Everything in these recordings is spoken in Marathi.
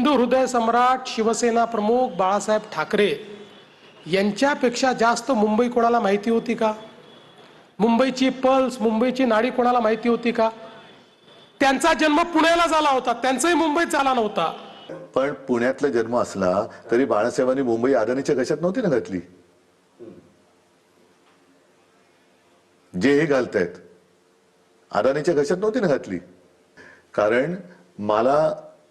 हिंदू हृदय सम्राट शिवसेना प्रमुख बाळासाहेब ठाकरे यांच्यापेक्षा जास्त मुंबई कोणाला माहिती होती का? मुंबईची पल्स, मुंबईची नाडी कोणाला माहिती होती का? त्यांचा जन्म पुण्याला झाला होता, त्यांचाही मुंबईत झाला नव्हता. पण पुण्यातला जन्म असला तरी बाळासाहेबांनी मुंबई अदानीच्या घशात नव्हती ना घातली. जे हे घालतायत अदानीच्या घशात नव्हती ना घातली. कारण मला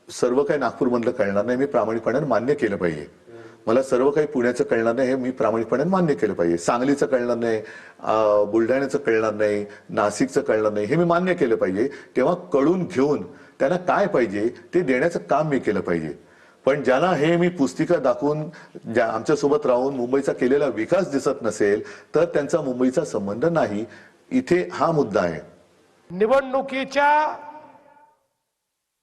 सर्व काही नागपूर मधलं कळणार नाही, मी प्रामाणिकपणे मान्य केलं पाहिजे. मला सर्व काही पुण्याचं कळणार नाही, हे मी प्रामाणिकपणे मान्य केलं पाहिजे. सांगलीचं कळणार नाही, बुलढाण्याचं कळणार नाही, नाशिकचं कळणार नाही, हे मी मान्य केलं पाहिजे. तेव्हा कळून घेऊन त्यांना काय पाहिजे ते देण्याचं काम मी केलं पाहिजे. पण ज्यांना हे मी पुस्तिका दाखवून आमच्या सोबत राहून मुंबईचा केलेला विकास दिसत नसेल तर त्यांचा मुंबईचा संबंध नाही. इथे हा मुद्दा आहे. निवडणुकीच्या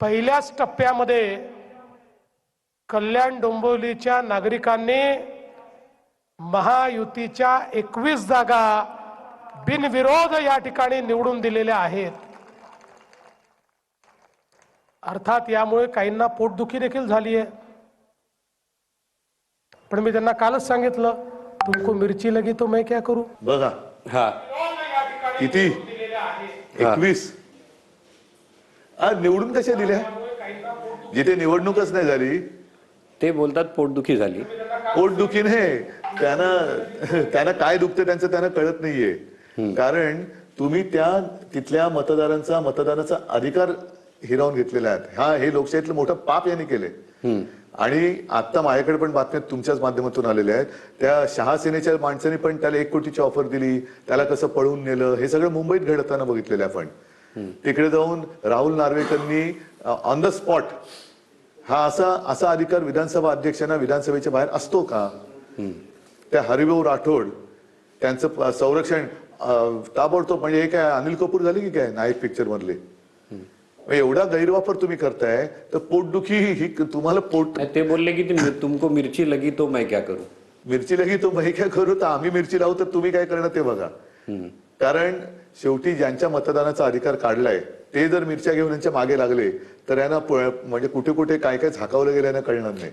पहिल्याच टप्प्यामध्ये कल्याण डोंबिवलीच्या नागरिकांनी महायुतीच्या 21 जागा बिनविरोध या ठिकाणी निवडून दिलेल्या आहेत. अर्थात यामुळे काहींना पोटदुखी देखील झाली आहे. पण मी त्यांना कालच सांगितलं, तुमको मिरची लगी तो मैं क्या करू. बघा हा किती 21 आज निवडून कशा दिल्या? जिथे निवडणूकच नाही झाली ते बोलतात पोटदुखी झाली. पोटदुखी नाही, त्यांना काय दुखतं त्यांचं त्यांना कळत नाहीये. कारण तुम्ही तिथल्या मतदानाचा अधिकार हिरावून घेतलेला आहे. हे लोकशाहीतलं मोठं पाप यांनी केलंय. आणि आता माझ्याकडे पण बातम्या तुमच्याच माध्यमातून आलेल्या आहेत. त्या शहासेनेच्या माणसांनी पण त्याला 1 कोटीची ऑफर दिली, त्याला कसं पळून नेलं, हे सगळं मुंबईत घडताना बघितलेलं आपण. तिकडे जाऊन राहुल नार्वेकरांनी ऑन द स्पॉट असा अधिकार विधानसभा अध्यक्षांना विधानसभेच्या बाहेर असतो का? त्या हरिभाऊ राठोड त्यांचं संरक्षण ताबडतोब, म्हणजे हे काय अनिल कपूर झाले की काय नायक पिक्चर मधले? एवढा गैरवापर तुम्ही करताय तर पोटदुखी ही तुम्हाला ते बोलले की तुमको मिरची लगी तो मैं क्या करू. मिरची लगी तो मैं क्या करू तर आम्ही मिरची लावू तर तुम्ही काय करणार ते बघा. कारण शेवटी ज्यांच्या मतदानाचा अधिकार काढलाय ते जर मिरच्या घेऊन यांच्या मागे लागले तर यांना म्हणजे कुठे कुठे काय काय झाकावलं गेलं यांना कळणार नाही.